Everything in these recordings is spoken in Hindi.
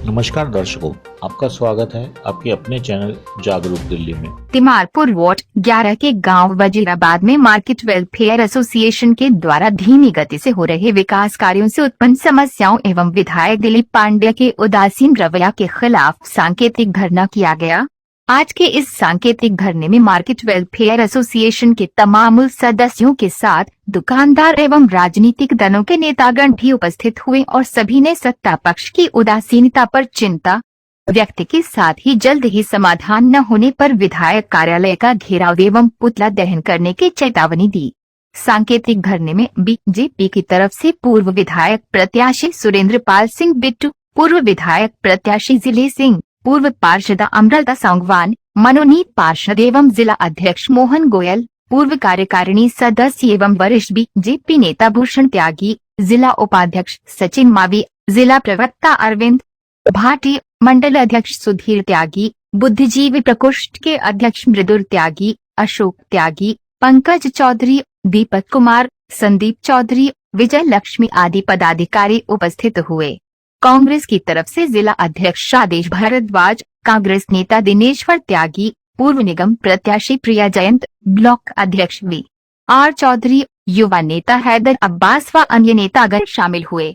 नमस्कार दर्शकों, आपका स्वागत है आपके अपने चैनल जागरूक दिल्ली में। तिमारपुर वार्ड 11 के गांव वजीराबाद में मार्केट वेलफेयर एसोसिएशन के द्वारा धीमी गति से हो रहे विकास कार्यों से उत्पन्न समस्याओं एवं विधायक दिलीप पांड्या के उदासीन रवैया के खिलाफ सांकेतिक धरना किया गया। आज के इस सांकेतिक धरने में मार्केट वेलफेयर एसोसिएशन के तमाम सदस्यों के साथ दुकानदार एवं राजनीतिक दलों के नेतागण भी उपस्थित हुए और सभी ने सत्ता पक्ष की उदासीनता पर चिंता व्यक्त के साथ ही जल्द ही समाधान न होने पर विधायक कार्यालय का घेराव एवं पुतला दहन करने की चेतावनी दी। सांकेतिक धरने में बीजेपी की तरफ से पूर्व विधायक प्रत्याशी सुरेंद्र पाल सिंह बिट्टू, पूर्व विधायक प्रत्याशी जिले सिंह, पूर्व पार्षद अमृता सांगवान, मनोनीत पार्षद एवं जिला अध्यक्ष मोहन गोयल, पूर्व कार्यकारिणी सदस्य एवं वरिष्ठ बीजेपी नेता भूषण त्यागी, जिला उपाध्यक्ष सचिन मावी, जिला प्रवक्ता अरविंद भाटी, मंडल अध्यक्ष सुधीर त्यागी, बुद्धिजीवी प्रकोष्ठ के अध्यक्ष मृदुल त्यागी, अशोक त्यागी, पंकज चौधरी, दीपक कुमार, संदीप चौधरी, विजय लक्ष्मी आदि पदाधिकारी उपस्थित हुए। कांग्रेस की तरफ से जिला अध्यक्ष आदेश भारद्वाज, कांग्रेस नेता दिनेश्वर त्यागी, पूर्व निगम प्रत्याशी प्रिया जयंत, ब्लॉक अध्यक्ष वी.आर. चौधरी, युवा नेता हैदर अब्बास व अन्य नेतागण शामिल हुए।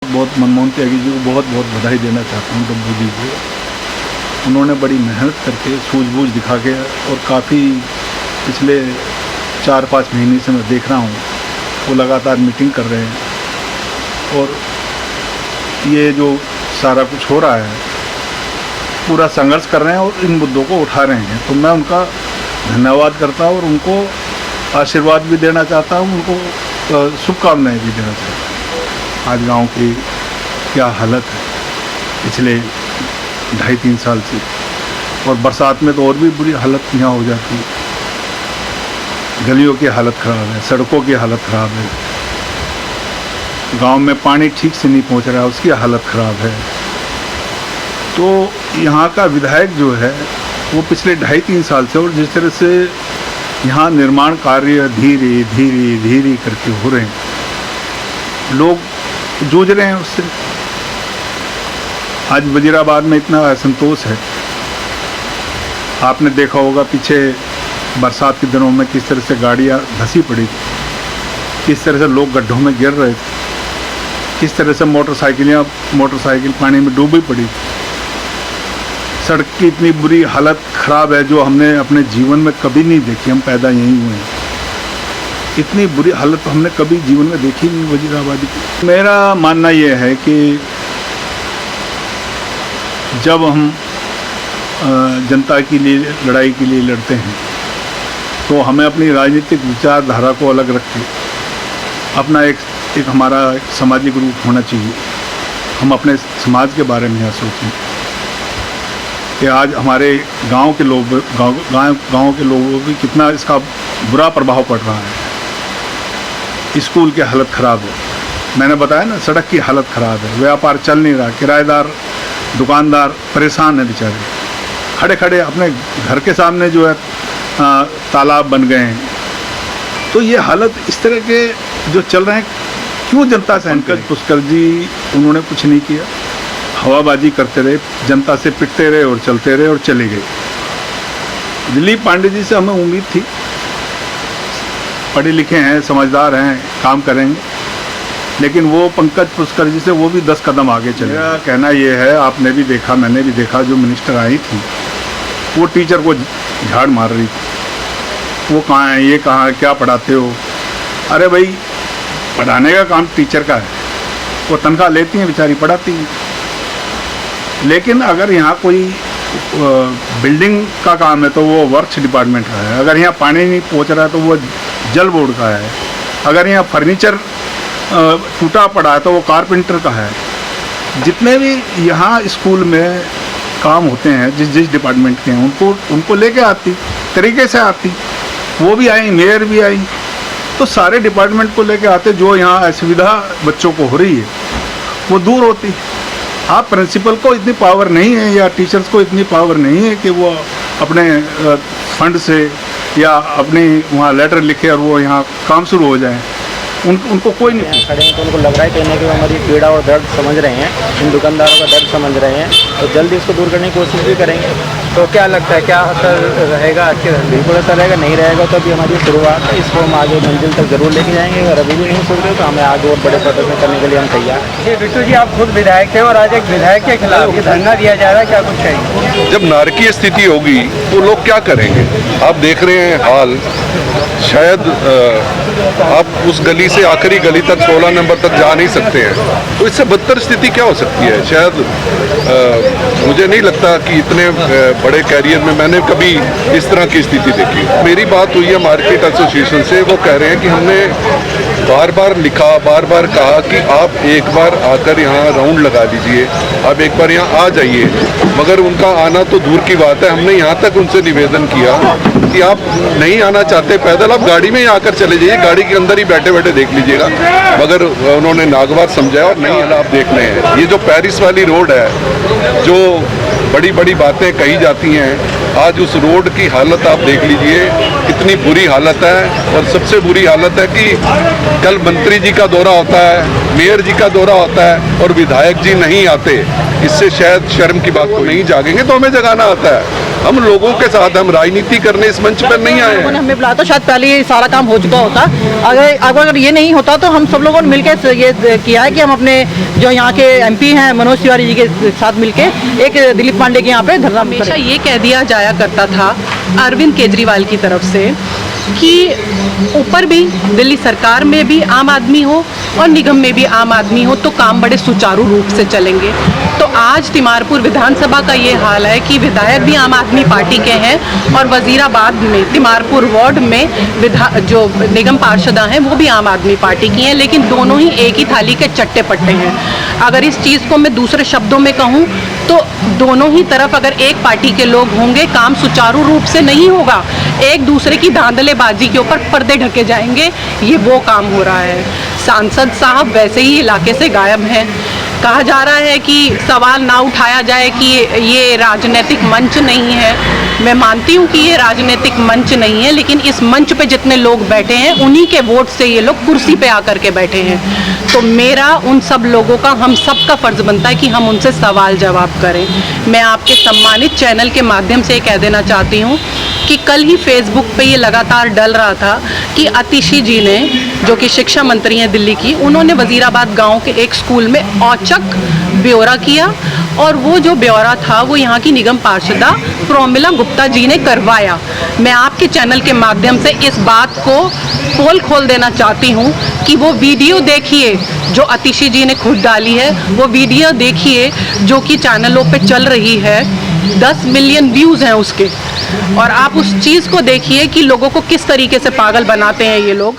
बहुत मनमोहन त्यागी जी को बहुत बहुत बधाई देना चाहता हूँ डब्बू जी को। उन्होंने बड़ी मेहनत करके सूझबूझ दिखा के और काफ़ी पिछले 4-5 महीने से मैं देख रहा हूँ वो लगातार मीटिंग कर रहे हैं और ये जो सारा कुछ हो रहा है पूरा संघर्ष कर रहे हैं और इन मुद्दों को उठा रहे हैं। तो मैं उनका धन्यवाद करता हूँ और उनको आशीर्वाद भी देना चाहता हूँ, उनको शुभकामनाएँ भी देना चाहता हूँ। आज गांव की क्या हालत है पिछले 2.5-3 साल से, और बरसात में तो और भी बुरी हालत यहाँ हो जाती है। गलियों की हालत ख़राब है, सड़कों की हालत ख़राब है, गांव में पानी ठीक से नहीं पहुंच रहा है, उसकी हालत ख़राब है। तो यहाँ का विधायक जो है वो पिछले 2.5-3 साल से, और जिस तरह से यहाँ निर्माण कार्य धीरे धीरे धीरे करके हो रहे हैं, लोग जूझ रहे हैं उससे। आज वजीराबाद में इतना असंतोष है, आपने देखा होगा पीछे बरसात के दिनों में किस तरह से गाड़ियां धंसी पड़ी थी, किस तरह से लोग गड्ढों में गिर रहे थे, किस तरह से मोटरसाइकिल पानी में डूबी पड़ी थी। सड़क की इतनी बुरी हालत ख़राब है जो हमने अपने जीवन में कभी नहीं देखी। हम पैदा यहीं हुए हैं, इतनी बुरी हालत तो हमने कभी जीवन में देखी नहीं वजीराबादी की। मेरा मानना यह है कि जब हम जनता के लिए लड़ाई के लिए लड़ते हैं तो हमें अपनी राजनीतिक विचारधारा को अलग रख के अपना एक हमारा सामाजिक रूप होना चाहिए। हम अपने समाज के बारे में यह सोचें कि आज हमारे गांव के लोगों पर कितना इसका बुरा प्रभाव पड़ रहा है। स्कूल की हालत ख़राब है, मैंने बताया ना, सड़क की हालत ख़राब है, व्यापार चल नहीं रहा, किराएदार दुकानदार परेशान है बेचारे, खड़े खड़े अपने घर के सामने जो है तालाब बन गए हैं। तो ये हालत इस तरह के जो चल रहे हैं, क्यों जनता सहन करे? पुष्कर जी उन्होंने कुछ नहीं किया, हवाबाजी करते रहे, जनता से पिटते रहे और चलते रहे और चले गए। दिलीप पांडे जी से हमें उम्मीद थी, पढ़े लिखे हैं, समझदार हैं, काम करेंगे, लेकिन वो पंकज पुष्कर जी से वो भी 10 कदम आगे चले। मेरा कहना ये है, आपने भी देखा, मैंने भी देखा, जो मिनिस्टर आई थी वो टीचर को झाड़ मार रही थी। वो कहाँ है, ये कहाँ है, क्या पढ़ाते हो? अरे भाई, पढ़ाने का काम टीचर का है, वो तनख्वाह लेती हैं बेचारी, पढ़ाती हैं। लेकिन अगर यहाँ कोई बिल्डिंग का काम है तो वो वर्क्स डिपार्टमेंट का है, अगर यहाँ पानी नहीं पहुँच रहा है तो वो जल बोर्ड का है, अगर यहाँ फर्नीचर टूटा पड़ा है तो वो कारपेंटर का है। जितने भी यहाँ स्कूल में काम होते हैं जिस डिपार्टमेंट के हैं उनको लेके आती, तरीके से आती, वो भी आई, मेयर भी आई, तो सारे डिपार्टमेंट को लेके आते। जो यहाँ असुविधा बच्चों को हो रही है वो दूर होती। हाँ, प्रिंसिपल को इतनी पावर नहीं है या टीचर्स को इतनी पावर नहीं है कि वो अपने फंड से या अपने वहाँ लेटर लिखे और वो यहाँ काम शुरू हो जाए। उनको कोई नहीं। खड़े हैं तो उनको लग रहा है कहीं ना कहीं हमारी पीड़ा और दर्द समझ रहे हैं, इन दुकानदारों का दर्द समझ रहे हैं, तो जल्दी इसको दूर करने की कोशिश भी करेंगे। तो क्या लगता है, क्या असर रहेगा? बिल्कुल असर रहेगा, नहीं रहेगा तो अभी हमारी शुरुआत है, इसको हम आगे मंजिल तक जरूर लेके जाएंगे। अगर अभी भी नहीं सुन रहे तो हमें आगे और बड़े प्रदर्शन करने के लिए हम तैयार हैं। जी बिट्टू जी, आप खुद विधायक हैं और आज एक विधायक के खिलाफ ये धरना दिया जा रहा है, क्या कुछ कहेंगे? जब नारकीय स्थिति होगी तो लोग क्या करेंगे? आप देख रहे हैं हाल, शायद आप उस गली से आखिरी गली तक 16 नंबर तक जा नहीं सकते हैं, तो इससे बदतर स्थिति क्या हो सकती है? शायद मुझे नहीं लगता कि इतने बड़े कैरियर में मैंने कभी इस तरह की स्थिति देखी। मेरी बात हुई है मार्केट एसोसिएशन से, वो कह रहे हैं कि हमने बार बार लिखा, बार बार कहा कि आप एक बार आकर यहाँ राउंड लगा लीजिए, आप एक बार यहाँ आ जाइए, मगर उनका आना तो दूर की बात है। हमने यहाँ तक उनसे निवेदन किया कि आप नहीं आना चाहते पैदल, आप गाड़ी में ही आकर चले जाइए, गाड़ी के अंदर ही बैठे बैठे देख लीजिएगा, मगर उन्होंने नागवार समझाया और नहीं आप देख रहे हैं। ये जो पेरिस वाली रोड है, जो बड़ी बड़ी बातें कही जाती हैं, आज उस रोड की हालत आप देख लीजिए, कितनी बुरी हालत है। और सबसे बुरी हालत है कि कल मंत्री जी का दौरा होता है, मेयर जी का दौरा होता है और विधायक जी नहीं आते। इससे शायद शर्म की बात को नहीं जागेंगे तो हमें जगाना आता है। हम लोगों के साथ, हम राजनीति करने इस मंच पर नहीं आए हैं। हमें बुलाया तो शायद पहले ये सारा काम हो चुका होता। अगर ये नहीं होता तो हम सब लोगों ने मिलकर ये किया है कि हम अपने जो यहाँ के एमपी हैं मनोज तिवारी जी के साथ मिलकर एक दिलीप पांडे के यहाँ पे धरना। हमेशा ये कह दिया जाया करता था अरविंद केजरीवाल की तरफ से कि ऊपर भी दिल्ली सरकार में भी आम आदमी हो और निगम में भी आम आदमी हो तो काम बड़े सुचारू रूप से चलेंगे। तो आज तिमारपुर विधानसभा का ये हाल है कि विधायक भी आम आदमी पार्टी के हैं और वजीराबाद में तिमारपुर वार्ड में जो निगम पार्षदा हैं वो भी आम आदमी पार्टी की हैं, लेकिन दोनों ही एक ही थाली के चट्टे पट्टे हैं। अगर इस चीज़ को मैं दूसरे शब्दों में कहूँ तो दोनों ही तरफ अगर एक पार्टी के लोग होंगे काम सुचारू रूप से नहीं होगा, एक दूसरे की धांधलेबाजी के ऊपर पर्दे ढके जाएंगे, ये वो काम हो रहा है। सांसद साहब वैसे ही इलाके से गायब हैं। कहा जा रहा है कि सवाल ना उठाया जाए कि ये राजनीतिक मंच नहीं है। मैं मानती हूँ कि ये राजनीतिक मंच नहीं है, लेकिन इस मंच पे जितने लोग बैठे हैं उन्हीं के वोट से ये लोग कुर्सी पे आकर के बैठे हैं। तो मेरा उन सब लोगों का, हम सब का फर्ज बनता है कि हम उनसे सवाल जवाब करें। मैं आपके सम्मानित चैनल के माध्यम से कह देना चाहती हूँ कि कल ही फेसबुक पे ये लगातार डल रहा था कि आतिशी जी ने, जो कि शिक्षा मंत्री हैं दिल्ली की, उन्होंने वजीराबाद गांव के एक स्कूल में औचक ब्यौरा किया और वो जो ब्यौरा था वो यहाँ की निगम पार्षदा प्रोमिला गुप्ता जी ने करवाया। मैं आपके चैनल के माध्यम से इस बात को पोल खोल देना चाहती हूँ कि वो वीडियो देखिए जो आतिशी जी ने खुद डाली है, वो वीडियो देखिए जो कि चैनलों पे चल रही है, 10 मिलियन व्यूज़ हैं उसके, और आप उस चीज़ को देखिए कि लोगों को किस तरीके से पागल बनाते हैं ये लोग।